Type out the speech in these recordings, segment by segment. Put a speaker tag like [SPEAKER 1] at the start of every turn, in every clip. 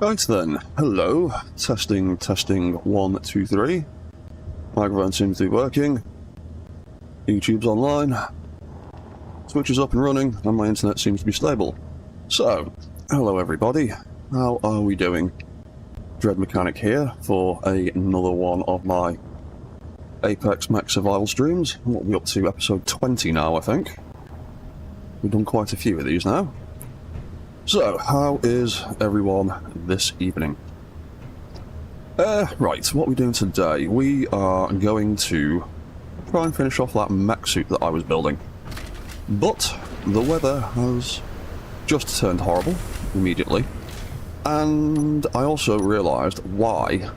[SPEAKER 1] Right then, hello, testing, 1, 2, 3. Microphone seems to be working. YouTube's online. Switch is up and running, and my internet seems to be stable. So, hello everybody, how are we doing? Dread Mechanic here for another one of my Apex Mech survival streams. What are we up to? Episode 20 now, I think. We've done quite a few of these now. So, how is everyone this evening? Right, what are we doing today? We are going to try and finish off that mech suit that I was building. But the weather has just turned horrible immediately. And I also realised why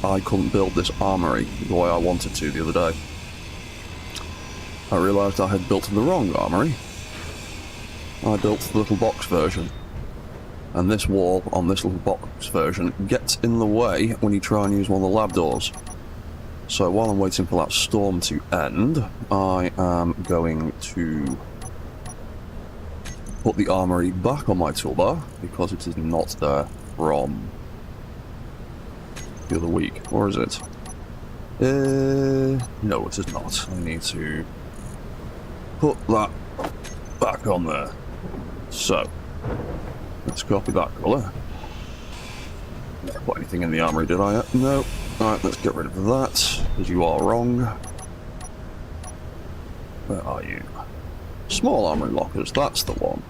[SPEAKER 1] I couldn't build this armoury the way I wanted to the other day. I realised I had built the wrong armoury. I built the little box version, and this wall on this little box version gets in the way when you try and use one of the lab doors. So while I'm waiting for that storm to end, I am going to put the armory back on my toolbar, because it is not there from the other week. Or is it? No, it is not. I need to put that back on there. So, let's copy that colour. Didn't put anything in the armory, did I? No. Alright, let's get rid of that, because you are wrong. Where are you? Small armory lockers, that's the one.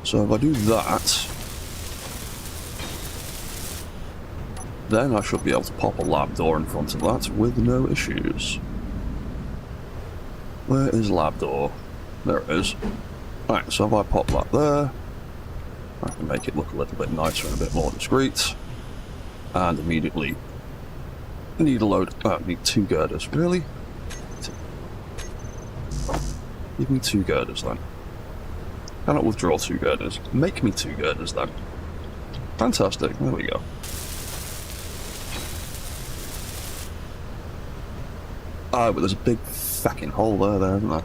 [SPEAKER 1] So if I do that, then I should be able to pop a lab door in front of that with no issues. Where is lab door? There it is. Right, so if I pop that there, I can make it look a little bit nicer and a bit more discreet. And immediately need a load. Need 2 girders. Really? Give me 2 girders then. Cannot withdraw 2 girders. Make me 2 girders then. Fantastic. There we go. Ah, but there's a big fucking hole there, isn't there?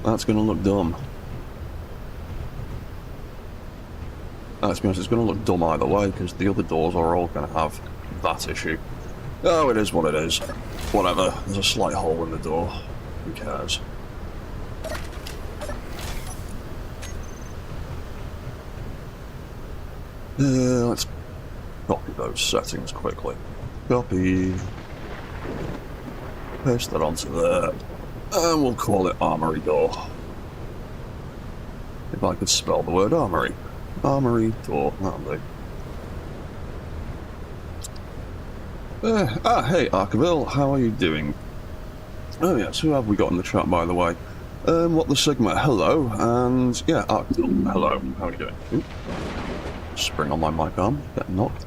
[SPEAKER 1] That's going to look dumb. Let's be honest, it's going to look dumb either way, because the other doors are all going to have that issue. Oh, it is what it is. Whatever, there's a slight hole in the door. Who cares? Let's copy those settings quickly. Copy. Paste that onto there. And we'll call it armory door. If I could spell the word armory. Armory door, that'll do. Hey Arkaville, how are you doing? Oh yes, who have we got in the chat by the way? What the Sigma, hello, and yeah, Arkaville, hello, how are you doing? Ooh. Spring on my mic arm, get knocked.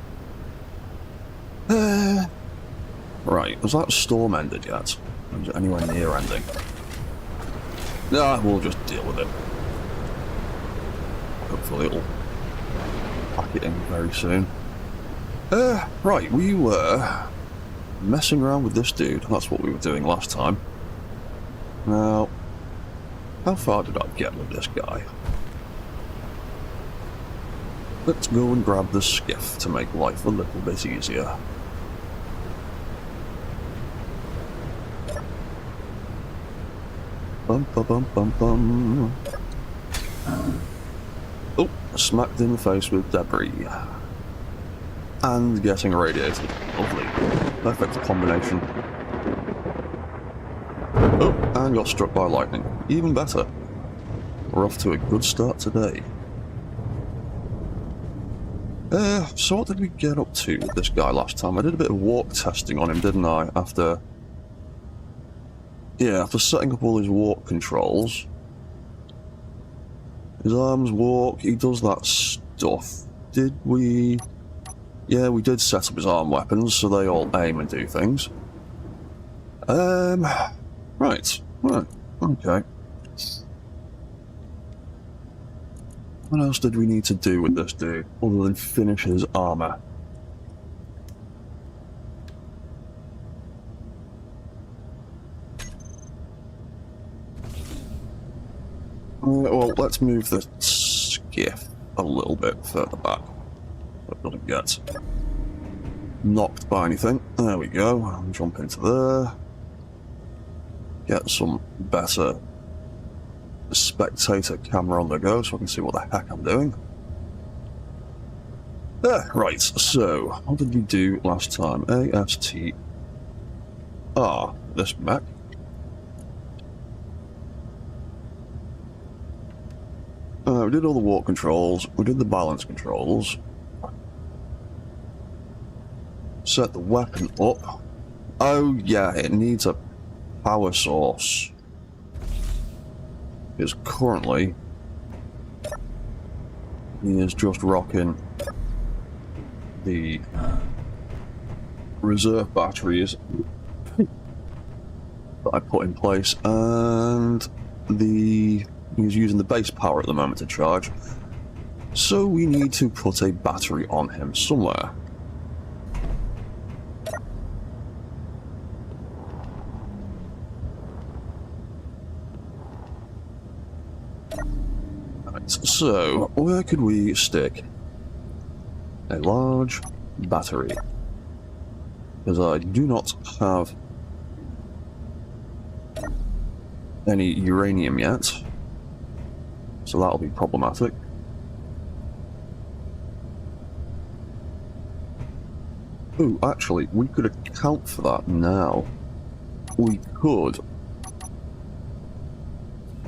[SPEAKER 1] Right, has that storm ended yet? Or is it anywhere near ending? Nah, we'll just deal with it. Hopefully it'll pack it in very soon. Right, we were messing around with this dude. That's what we were doing last time. Now, how far did I get with this guy? Let's go and grab the skiff to make life a little bit easier. Bum bum bum bum bum. Oh, smacked in the face with debris. And getting irradiated. Lovely. Perfect combination. Oh, and got struck by lightning. Even better. We're off to a good start today. So what did we get up to with this guy last time? I did a bit of walk testing on him, didn't I? After setting up all his walk controls. His arms walk, he does that stuff. Did we... Yeah, we did set up his arm weapons, so they all aim and do things. Right, okay. What else did we need to do with this dude, other than finish his armor? Well, let's move the skiff a little bit further back. So it doesn't get knocked by anything. There we go. Jump into there. Get some better spectator camera on the go so I can see what the heck I'm doing. Right, so what did we do last time? ASTR, this mech. We did all the warp controls, we did the balance controls. Set the weapon up. Oh yeah, it needs a power source. Because currently he is just rocking the reserve batteries that I put in place, and he's using the base power at the moment to charge. So we need to put a battery on him somewhere. Right, so where could we stick a large battery? Because I do not have any uranium yet, so that'll be problematic. Ooh, actually, we could account for that now. We could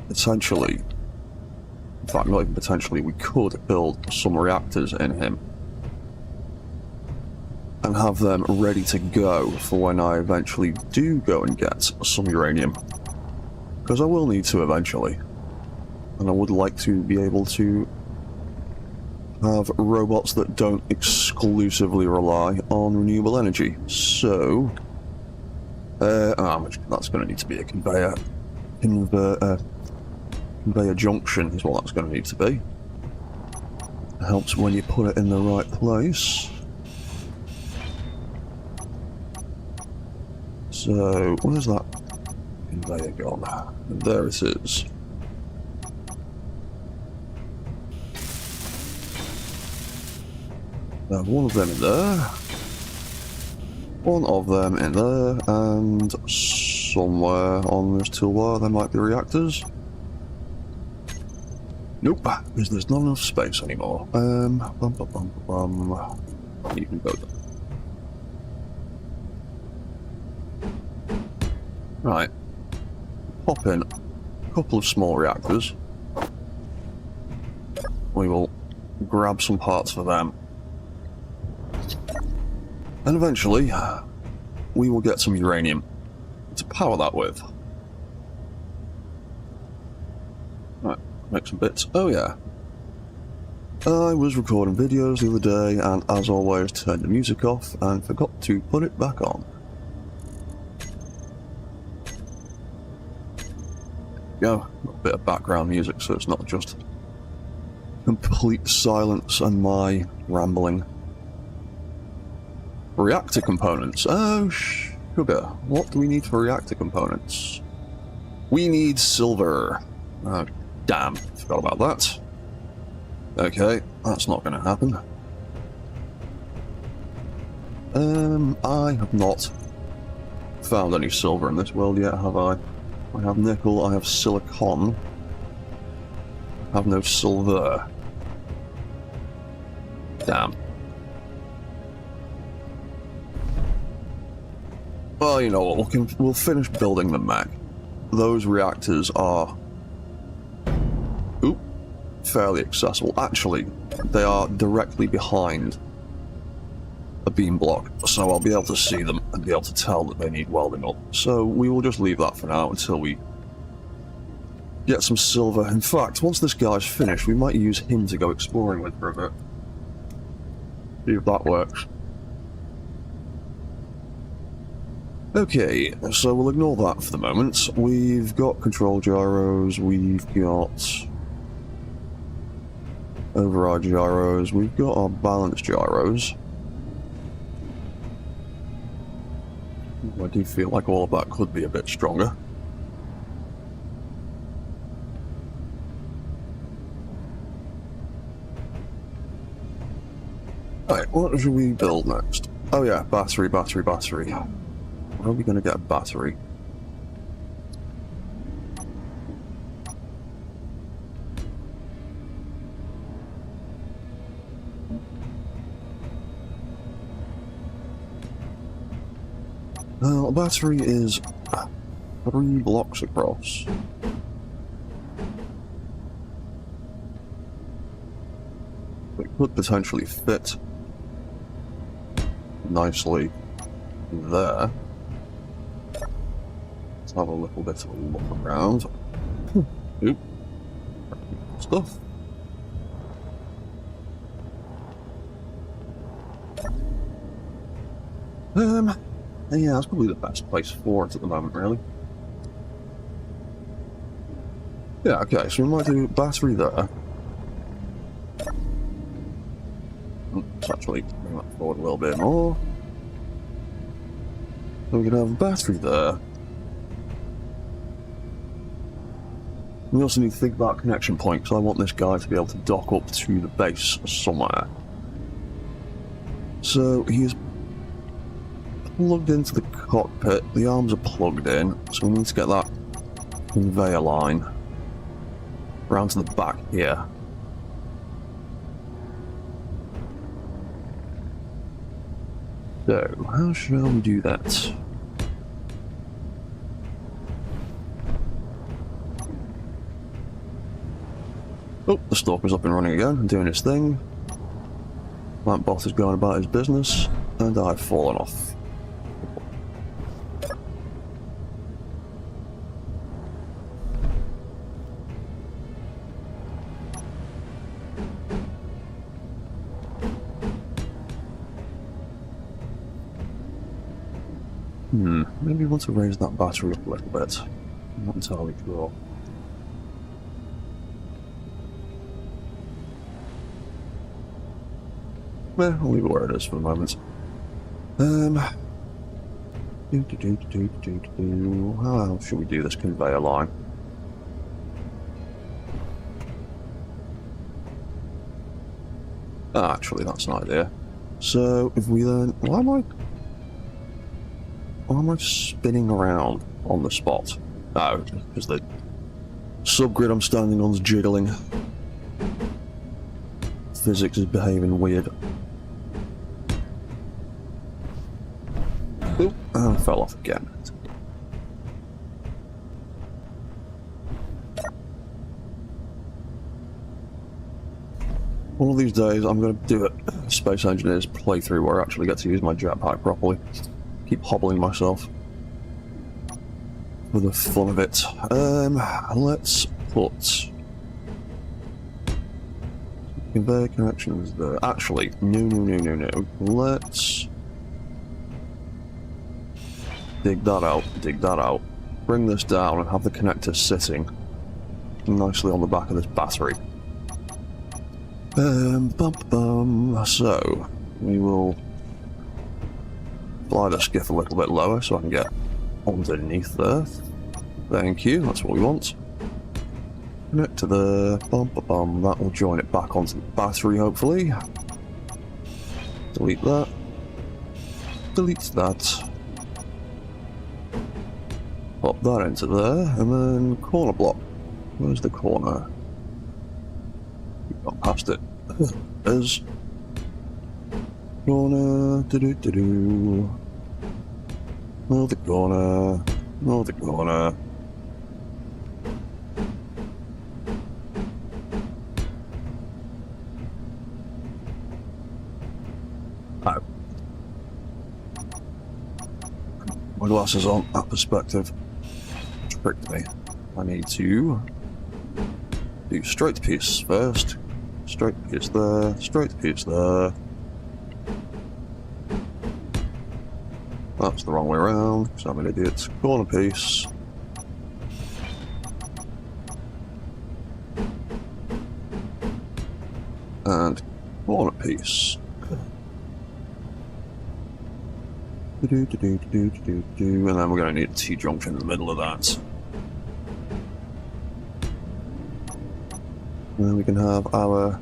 [SPEAKER 1] potentially, in fact, not even potentially, we could build some reactors in him and have them ready to go for when I eventually do go and get some uranium. Because I will need to eventually. And I would like to be able to have robots that don't exclusively rely on renewable energy. So, that's going to need to be a conveyor junction is what that's going to need to be. It helps when you put it in the right place. So, where's that conveyor gone? There it is. One of them in there. One of them in there, and somewhere on this toolbar there might be reactors. Nope, because there's not enough space anymore. You can go there. Right. Pop in a couple of small reactors. We will grab some parts for them. And eventually, we will get some uranium to power that with. Right, make some bits. Oh yeah. I was recording videos the other day, and as always, turned the music off and forgot to put it back on. Go, a bit of background music so it's not just complete silence and my rambling. Reactor components. Oh, sugar. What do we need for reactor components? We need silver. Oh, damn. Forgot about that. Okay, that's not going to happen. I have not found any silver in this world yet, have I? I have nickel, I have silicon. I have no silver. Damn. Well, you know what, we'll finish building the mech. Those reactors are fairly accessible. Actually, they are directly behind a beam block, so I'll be able to see them and be able to tell that they need welding up. So we will just leave that for now until we get some silver. In fact, once this guy's finished, we might use him to go exploring with for a bit. See if that works. Okay, so we'll ignore that for the moment. We've got control gyros, we've got override gyros, we've got our balance gyros. I do feel like all of that could be a bit stronger. Right, what should we build next? Oh yeah, battery. Where are we going to get a battery? Well, a battery is 3 blocks across. It could potentially fit nicely there. Let's have a little bit of a look around. Oop. Stuff. Yeah, that's probably the best place for it at the moment, really. Yeah, okay, so we might do battery there. Let's actually bring that forward a little bit more. So we can have a battery there. We also need to think about connection point, because I want this guy to be able to dock up to the base somewhere. So he's plugged into the cockpit, the arms are plugged in, so we need to get that conveyor line round to the back here. So, how shall we do that? Oh, the stalker's up and running again and doing his thing. That boss is going about his business, and I've fallen off. Maybe we want to raise that battery up a little bit. I'm not entirely sure. Well, I'll leave it where it is for the moment. How should we do this conveyor line? Actually, that's an idea. So, if we then... Why am I spinning around on the spot? Oh, because the subgrid I'm standing on is jiggling. Physics is behaving weird. Oop, and fell off again. One of these days I'm going to do a Space Engineers playthrough where I actually get to use my jetpack properly. Keep hobbling myself for the fun of it. Let's put conveyor connections there. Actually, no. Let's dig that out, bring this down and have the connector sitting nicely on the back of this battery. So we will fly the skiff a little bit lower so I can get underneath there. Thank you, that's what we want. Connect to the that will join it back onto the battery, hopefully. Delete that. Delete that. Pop that into there, and then corner block. Where's the corner? We've got past it. There's corner, Another corner, another corner. Oh. My glasses on, that perspective tricked me. I need to do straight piece first. Straight piece there, straight piece there. That's the wrong way around, because I'm an idiot. Corner piece. And corner piece. And then we're going to need a T-junction in the middle of that. And then we can have our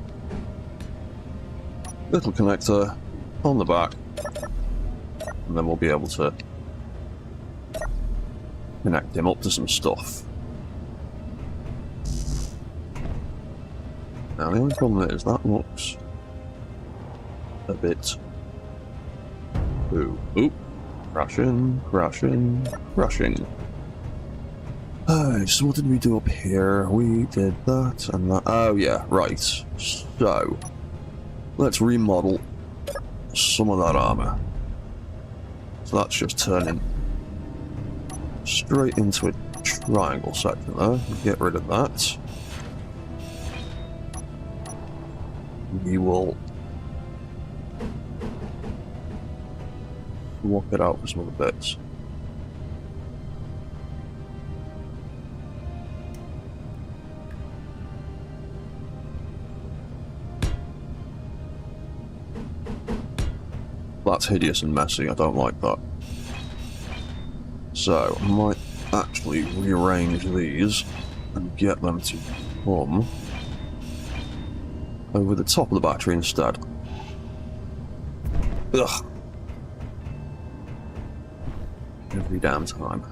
[SPEAKER 1] little connector on the back, and then we'll be able to connect him up to some stuff. Now the only problem is that looks a bit... Ooh, crashing. So what did we do up here? We did that and that. Oh yeah, right. So, let's remodel some of that armor. So that's just turning straight into a triangle section there. Get rid of that. We will walk it out for some other bits. That's hideous and messy, I don't like that. So, I might actually rearrange these and get them to come over the top of the battery instead. Ugh. Every damn time.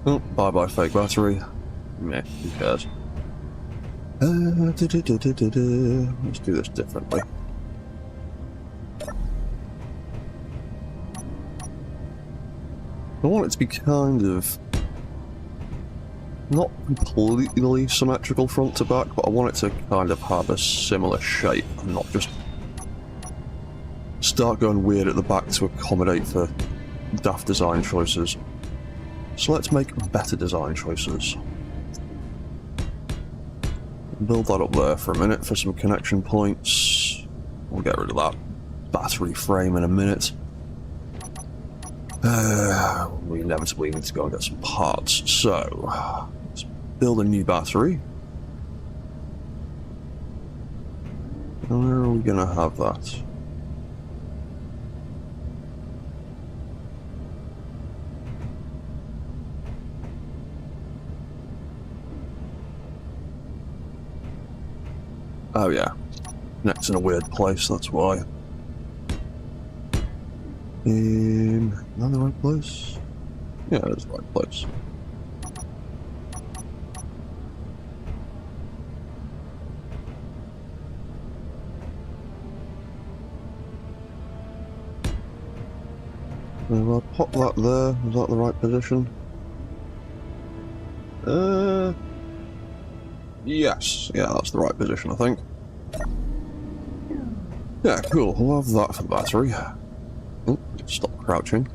[SPEAKER 1] Oh, bye-bye fake battery. Meh, who cares? Let's do this differently. I want it to be kind of... not completely symmetrical front to back, but I want it to kind of have a similar shape and not just start going weird at the back to accommodate for daft design choices. So let's make better design choices. Build that up there for a minute for some connection points. We'll get rid of that battery frame in a minute. We inevitably need to go and get some parts. So, let's build a new battery. And where are we going to have that? Oh yeah, next in a weird place, that's why. Is that the right place? Yeah, it's the right place. I'll pop that there. Is that the right position? Yes. Yeah, that's the right position, I think. Yeah, cool. We'll have that for the battery. Oh, stop crouching.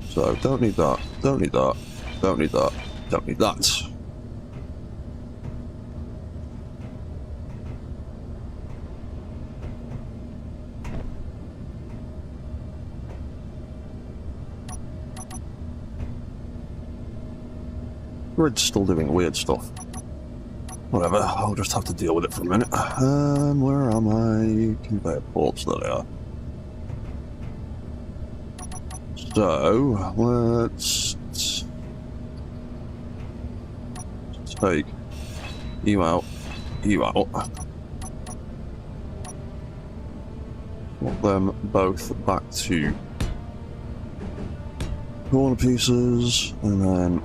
[SPEAKER 1] So, don't need that, don't need that, don't need that, don't need that. Grid's still doing weird stuff. Whatever, I'll just have to deal with it for a minute. Where are my conveyor ports? There they are. So, let's take you out, you out. Want them both back to corner pieces, and then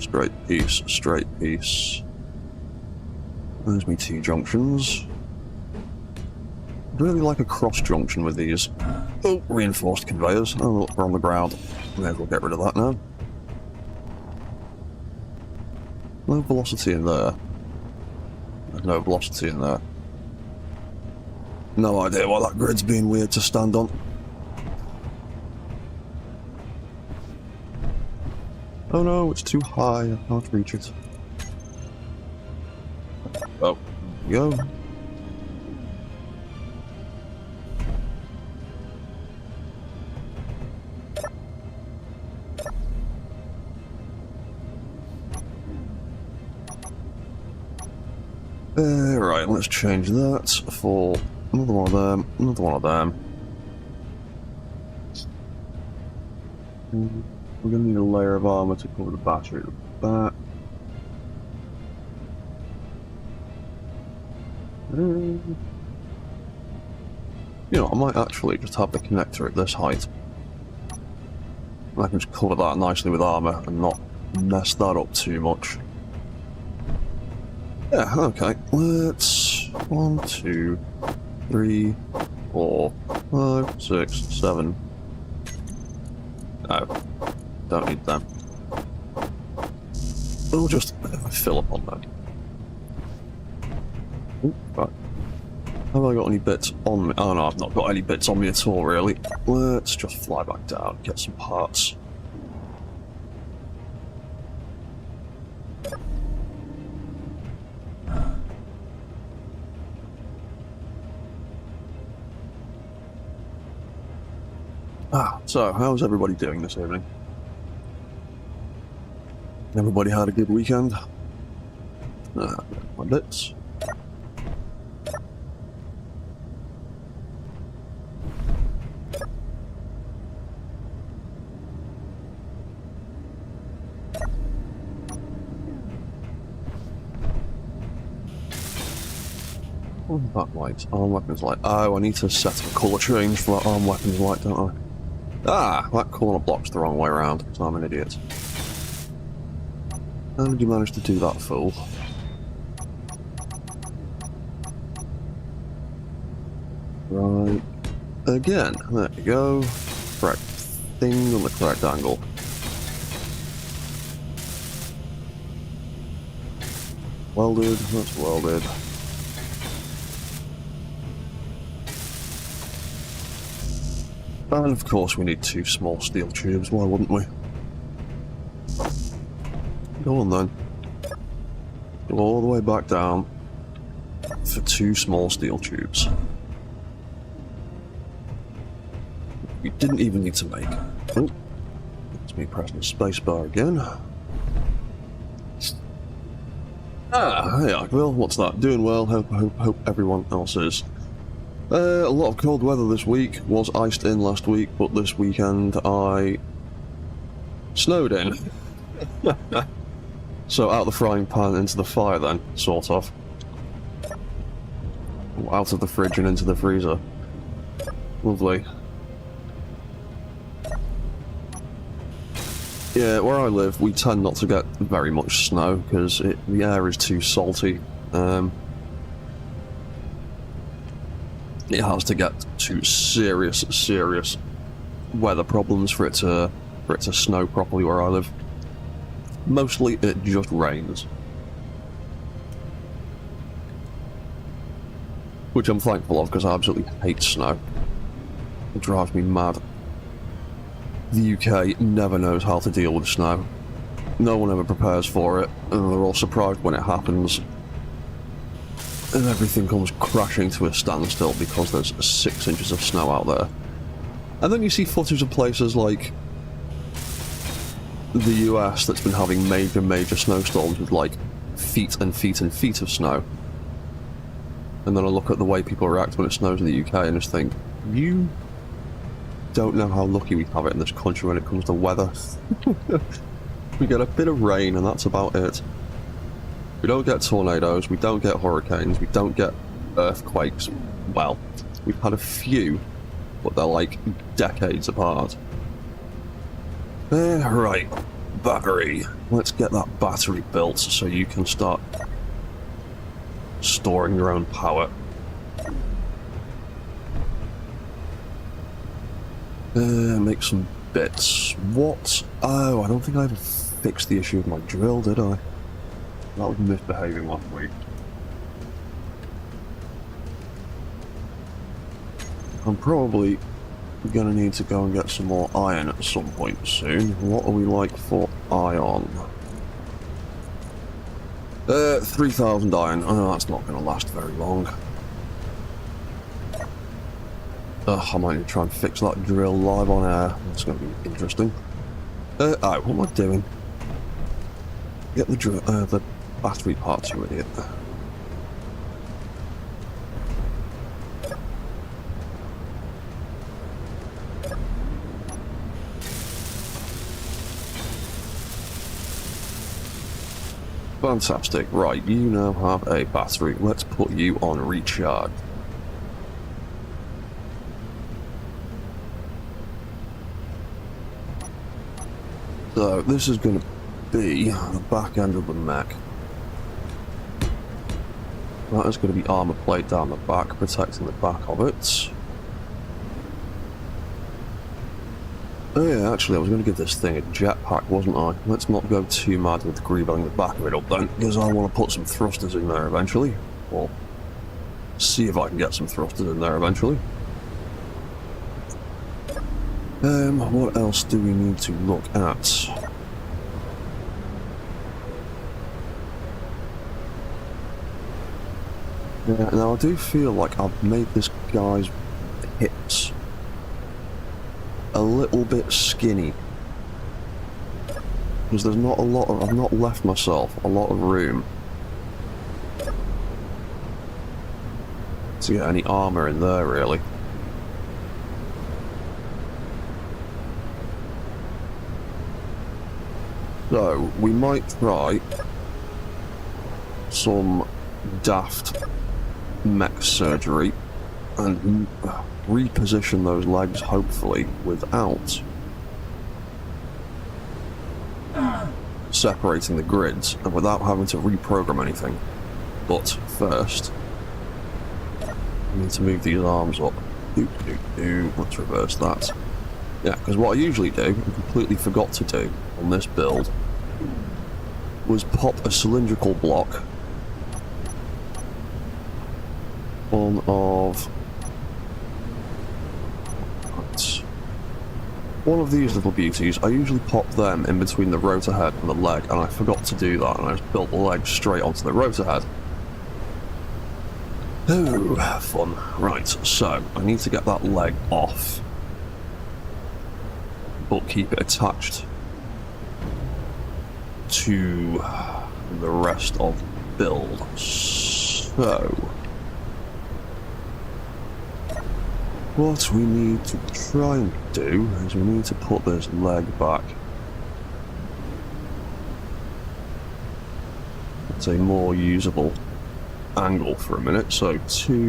[SPEAKER 1] straight piece. There's me T-junctions. I'd really like a cross-junction with these. Oh, reinforced conveyors. Oh, look, we're on the ground. May as well get rid of that now. No velocity in there. There's no velocity in there. No idea why that grid's being weird to stand on. Oh no, it's too high, I can't reach it. Oh, there we go. Right, let's change that for another one of them, another one of them. We're going to need a layer of armour to cover the battery at the back. You know, I might actually just have the connector at this height. And I can just cover that nicely with armour and not mess that up too much. Yeah, okay. Let's 1, 2, 3, 4, 5, 6, 7. No, don't need them. We'll just fill up on them. Ooh, right. Have I got any bits on me? Oh no, I've not got any bits on me at all, really. Let's just fly back down, get some parts. So, how's everybody doing this evening? Everybody had a good weekend? My bits. That light, arm weapons light. Oh, I need to set a colour change for that arm weapons light, don't I? Ah, that corner block's the wrong way around, so I'm an idiot. How did you manage to do that, fool? Right. Again, there you go. Correct thing on the correct angle. Welded, that's welded. And of course we need 2 small steel tubes, why wouldn't we? Go on then. Go all the way back down for 2 small steel tubes. We didn't even need to make. Oh, it's me pressing the spacebar again. Ah, yeah, well, what's that? Doing well, hope everyone else is. A lot of cold weather this week. Was iced in last week, but this weekend I snowed in. So out the frying pan into the fire then, sort of. Out of the fridge and into the freezer. Lovely. Yeah, where I live, we tend not to get very much snow because the air is too salty. It has to get to serious weather problems for it to snow properly where I live. Mostly it just rains. Which I'm thankful of because I absolutely hate snow. It drives me mad. The UK never knows how to deal with snow. No one ever prepares for it, and they're all surprised when it happens. And everything comes crashing to a standstill because there's 6 inches of snow out there. And then you see footage of places like the US that's been having major snowstorms with like feet and feet and feet of snow. And then I look at the way people react when it snows in the UK and just think, you don't know how lucky we have it in this country when it comes to weather. We get a bit of rain and that's about it. We don't get tornadoes, we don't get hurricanes, we don't get earthquakes. Well, we've had a few, but they're like decades apart. Right, battery. Let's get that battery built so you can start storing your own power. Make some bits. What? Oh, I don't think I ever fixed the issue with my drill, did I? That was misbehaving last week. I'm probably gonna need to go and get some more iron at some point soon. What are we like for iron? 3,000 iron. Oh, that's not gonna last very long. I might need to try and fix that drill live on air. That's gonna be interesting. What am I doing? Get the drill, the battery parts, you idiot. Fantastic. Right, you now have a battery. Let's put you on recharge. So, this is going to be the back end of the mech. That is going to be armor plate down the back, protecting the back of it. Oh yeah, actually I was going to give this thing a jetpack, wasn't I? Let's not go too mad with greebelling the back of it up then, because I want to put some thrusters in there eventually. Or see if I can get some thrusters in there eventually. What else do we need to look at? Yeah, now I do feel like I've made this guy's hips a little bit skinny. Because there's not a lot of, I've not left myself a lot of room to get any armor in there, really. So, we might try some daft mech surgery and reposition those legs, hopefully, without separating the grids and without having to reprogram anything. But first, we need to move these arms up. Let's reverse that. Yeah, because what I usually do, and completely forgot to do on this build, was pop a cylindrical block on of one of these little beauties. I usually pop them in between the rotor head and the leg, and I forgot to do that, and I just built the leg straight onto the rotor head. Oh, fun. Right, so I need to get that leg off, but keep it attached to the rest of the build. So what we need to try and do is we need to put this leg back at a more usable angle for a minute. So two